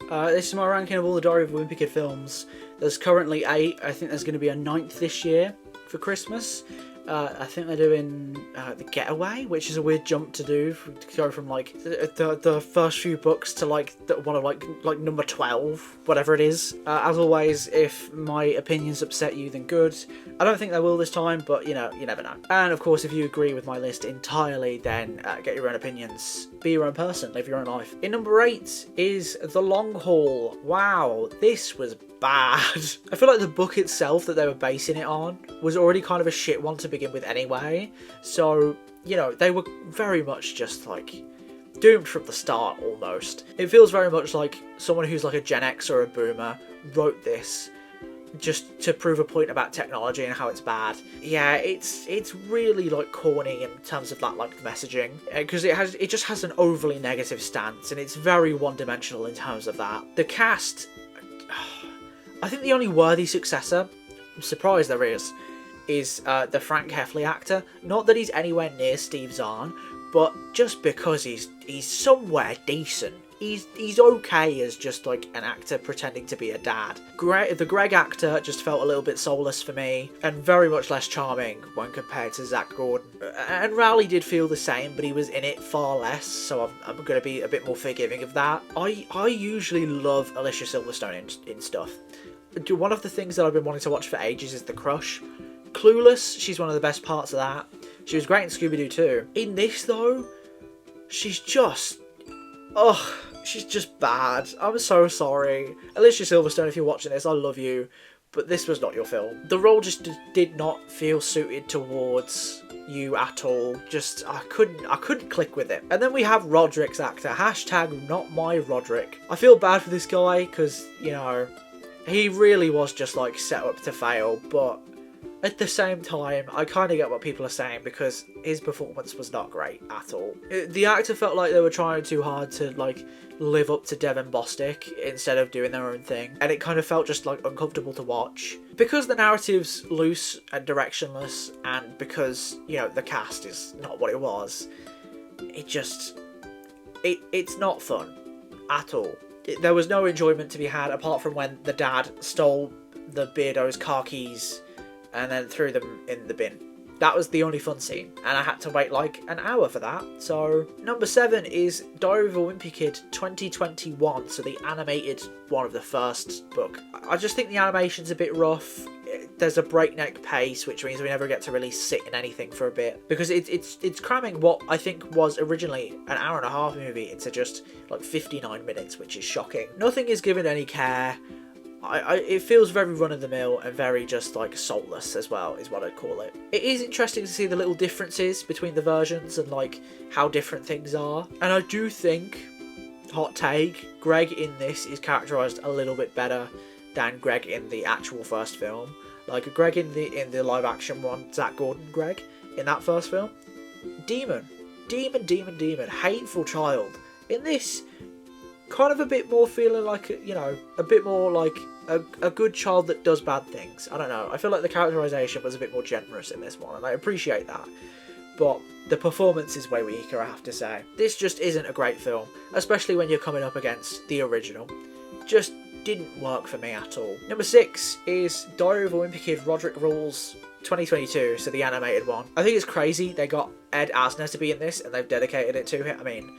This is my ranking of all the Diary of a Wimpy Kid films. There's currently 8. I think there's going to be a 9th this year for Christmas. I think they're doing The Getaway, which is a weird jump to do, to go from like the first few books to like one of like number 12, whatever it is. As always, if my opinions upset you, then good. I don't think they will this time, but you know, you never know. And of course, if you agree with my list entirely, then get your own opinions. Be your own person, live your own life. In number 8 is The Long Haul. Wow, this was bad. I feel like the book itself that they were basing it on was already kind of a shit one to begin with anyway. So, you know, they were very much just like doomed from the start almost. It feels very much like someone who's like a Gen X or a Boomer wrote this just to prove a point about technology and how it's bad. Yeah, it's really like corny in terms of that like messaging, because it just has an overly negative stance and it's very one-dimensional in terms of that. The cast, I think the only worthy successor, I'm surprised there is the Frank Heffley actor. Not that he's anywhere near Steve Zahn, but just because he's somewhere decent. He's okay as just like an actor pretending to be a dad. The Greg actor just felt a little bit soulless for me, and very much less charming when compared to Zach Gordon. And Rowley did feel the same, but he was in it far less, so I'm going to be a bit more forgiving of that. I usually love Alicia Silverstone in stuff. One of the things that I've been wanting to watch for ages is The Crush. Clueless, she's one of the best parts of that. She was great in Scooby-Doo too. In this though, she's just... ugh. She's just bad. I'm so sorry. Alicia Silverstone, if you're watching this, I love you, but this was not your film. The role just did not feel suited towards you at all. Just, I couldn't click with it. And then we have Roderick's actor. Hashtag not my Roderick. I feel bad for this guy, because, you know, he really was just like set up to fail, but at the same time, I kind of get what people are saying, because his performance was not great at all. The actor felt like they were trying too hard to like live up to Devin Bostick instead of doing their own thing, and it kind of felt just like uncomfortable to watch. Because the narrative's loose and directionless, and because, you know, the cast is not what it was, it's not fun at all. There was no enjoyment to be had apart from when the dad stole the Beardo's car keys and then threw them in the bin. That was the only fun scene, and I had to wait like an hour for that. So, number 7 is Diary of a Wimpy Kid 2021, so the animated one of the first book. I just think the animation's a bit rough. There's a breakneck pace, which means we never get to really sit in anything for a bit, because it's cramming what I think was originally an hour and a half movie into just like 59 minutes, which is shocking. Nothing is given any care. It feels very run-of-the-mill and very just like soulless as well, is what I'd call it. It is interesting to see the little differences between the versions and like how different things are. And I do think, hot take, Greg in this is characterised a little bit better than Greg in the actual first film. Like Greg in the live action one, Zach Gordon Greg in that first film, demon, hateful child. In this, kind of a bit more feeling like, you know, a bit more like a good child that does bad things. I don't know. I feel like the characterisation was a bit more generous in this one, and I appreciate that. But the performance is way weaker, I have to say. This just isn't a great film, especially when you're coming up against the original. Just didn't work for me at all. Number 6 is Diary of a Wimpy Kid Roderick Rules 2022, so the animated one. I think it's crazy they got Ed Asner to be in this, and they've dedicated it to him. I mean,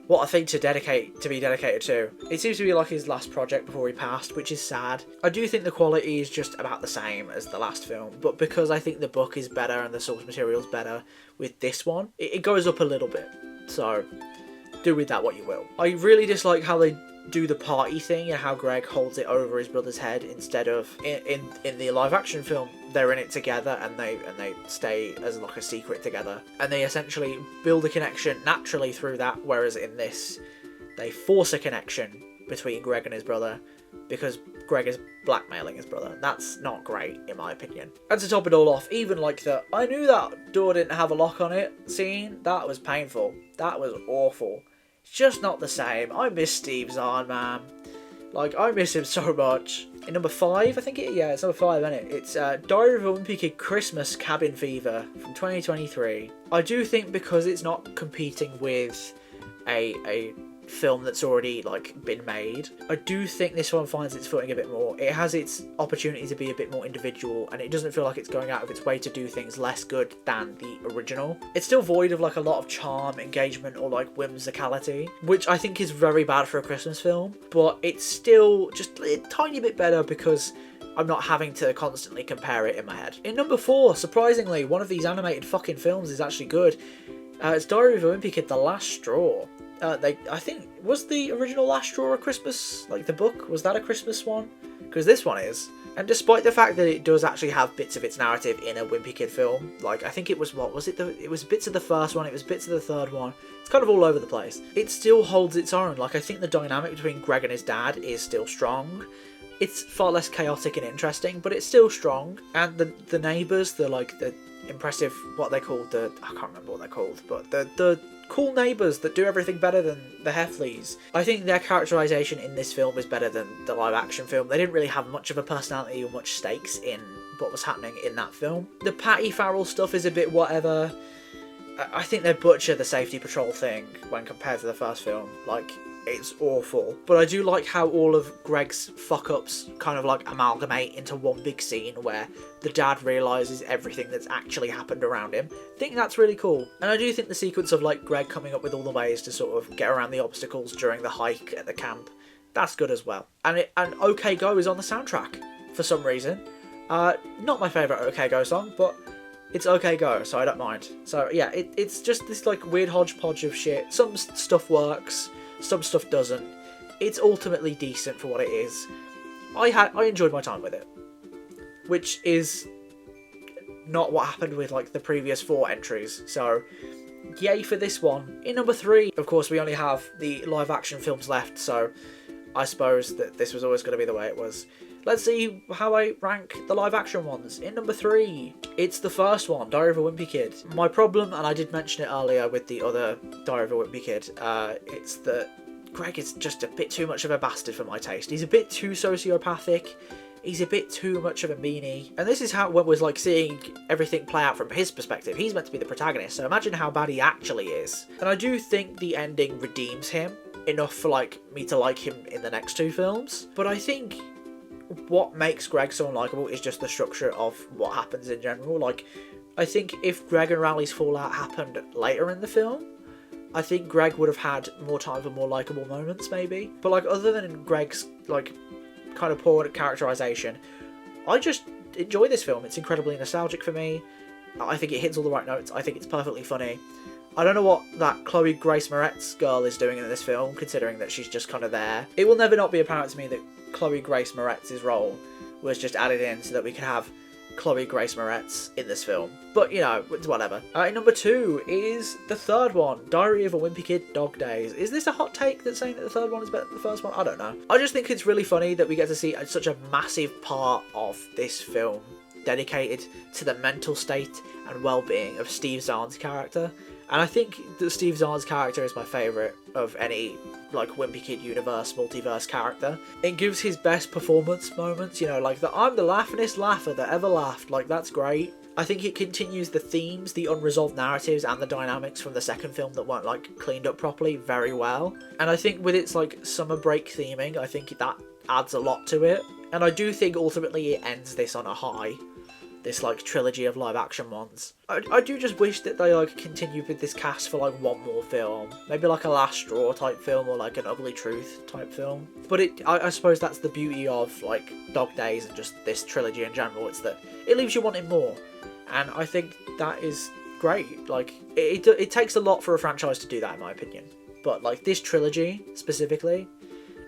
what a thing to be dedicated to. It seems to be like his last project before he passed, which is sad. I do think the quality is just about the same as the last film, but because I think the book is better and the source material is better with this one, it goes up a little bit. So, do with that what you will. I really dislike how they do the party thing and how Greg holds it over his brother's head instead of in the live action film. They're in it together and they stay as like a secret together, and they essentially build a connection naturally through that, whereas in this they force a connection between Greg and his brother because Greg is blackmailing his brother. That's not great in my opinion. And to top it all off, even like the I knew that door didn't have a lock on it scene, that was painful. That was awful. It's just not the same. I miss Steve Zahn, man. Like, I miss him so much. In number 5, I think it's number 5, isn't it? It's Diary of a Wimpy Kid Christmas Cabin Fever from 2023. I do think because it's not competing with a film that's already like been made. I do think this one finds its footing a bit more. It has its opportunity to be a bit more individual, and it doesn't feel like it's going out of its way to do things less good than the original. It's still void of like a lot of charm, engagement, or like whimsicality, which I think is very bad for a Christmas film, but it's still just a tiny bit better because I'm not having to constantly compare it in my head. In number 4, surprisingly, one of these animated fucking films is actually good. It's Diary of a Wimpy Kid: The Last Straw. I think, was the original Last Straw a Christmas, like the book, was that a Christmas one? Because this one is. And despite the fact that it does actually have bits of its narrative in a Wimpy Kid film, like I think it was, what was it, it was bits of the first one, it was bits of the third one, it's kind of all over the place. It still holds its own. Like, I think the dynamic between Greg and his dad is still strong. It's far less chaotic and interesting, but it's still strong. And the neighbours, the impressive, what they're called, I can't remember what they're called, but the cool neighbours that do everything better than the Heffleys. I think their characterisation in this film is better than the live action film. They didn't really have much of a personality or much stakes in what was happening in that film. The Patty Farrell stuff is a bit whatever. I think they butcher the safety patrol thing when compared to the first film. Like, it's awful. But I do like how all of Greg's fuck-ups kind of like amalgamate into one big scene where the dad realises everything that's actually happened around him. I think that's really cool. And I do think the sequence of like Greg coming up with all the ways to sort of get around the obstacles during the hike at the camp, that's good as well. And OK Go is on the soundtrack for some reason. Not my favourite OK Go song, but it's OK Go, so I don't mind. So yeah, it's just this like weird hodgepodge of shit. Some stuff works, some stuff doesn't. It's ultimately decent for what it is. I enjoyed my time with it, which is not what happened with like the previous 4 entries. So yay for this one. In number 3, of course, we only have the live action films left, so I suppose that this was always going to be the way it was. Let's see how I rank the live action ones. In number 3, it's the first one, Diary of a Wimpy Kid. My problem, and I did mention it earlier with the other Diary of a Wimpy Kid, it's that Greg is just a bit too much of a bastard for my taste. He's a bit too sociopathic. He's a bit too much of a meanie. And this is how it was like seeing everything play out from his perspective. He's meant to be the protagonist, so imagine how bad he actually is. And I do think the ending redeems him enough for like me to like him in the next 2 films. But I think what makes Greg so unlikable is just the structure of what happens in general. Like, I think if Greg and Rally's fallout happened later in the film, I think Greg would have had more time for more likeable moments, maybe. But like, other than Greg's like kind of poor characterization, I just enjoy this film. It's incredibly nostalgic for me. I think it hits all the right notes. I think it's perfectly funny. I don't know what that Chloe Grace Moretz girl is doing in this film, considering that she's just kind of there. It will never not be apparent to me that Chloe Grace Moretz's role was just added in so that we could have Chloe Grace Moretz in this film. But, you know, it's whatever. Number 2 is the third one, Diary of a Wimpy Kid: Dog Days. Is this a hot take that's saying that the third one is better than the first one? I don't know. I just think it's really funny that we get to see such a massive part of this film dedicated to the mental state and well-being of Steve Zahn's character. And I think that Steve Zahn's character is my favourite of any like Wimpy Kid universe, multiverse character. It gives his best performance moments, you know, like the I'm the laughingest laugher that ever laughed, like that's great. I think it continues the themes, the unresolved narratives and the dynamics from the second film that weren't like cleaned up properly very well. And I think with its like summer break theming, I think that adds a lot to it. And I do think ultimately it ends this on a high. This like trilogy of live action ones. I do just wish that they like continued with this cast for like one more film, maybe like a Last Straw type film or like an Ugly Truth type film. But I suppose that's the beauty of like Dog Days and just this trilogy in general. It's that it leaves you wanting more, and I think that is great. Like it takes a lot for a franchise to do that, in my opinion. But like this trilogy specifically,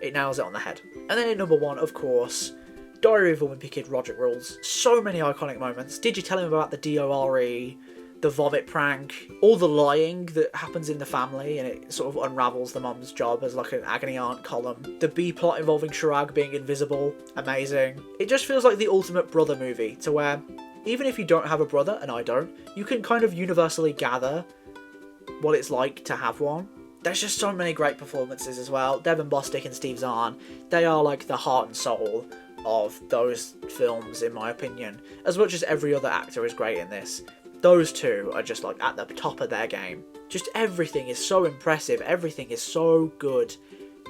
it nails it on the head. And then in number 1, of course, Diary of a Wimpy Kid: Roderick Rules. So many iconic moments. Did you tell him about the DORE, the vomit prank, all the lying that happens in the family and it sort of unravels the mum's job as like an agony aunt column. The B plot involving Chirag being invisible. Amazing. It just feels like the ultimate brother movie, to where even if you don't have a brother, and I don't, you can kind of universally gather what it's like to have one. There's just so many great performances as well. Devin Bostick and Steve Zahn, they are like the heart and soul of those films, in my opinion. As much as every other actor is great in this, those two are just like at the top of their game. Just everything is so impressive, everything is so good,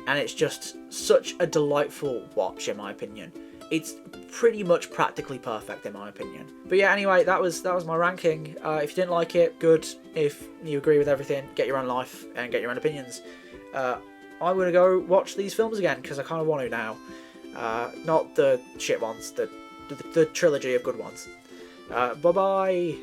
and it's just such a delightful watch in my opinion. It's pretty much practically perfect in my opinion. But yeah, anyway, that was my ranking. If you didn't like it, good. If you agree with everything, get your own life and get your own opinions. I'm going to go watch these films again because I kind of want to now. Not the shit ones, the trilogy of good ones. Bye-bye.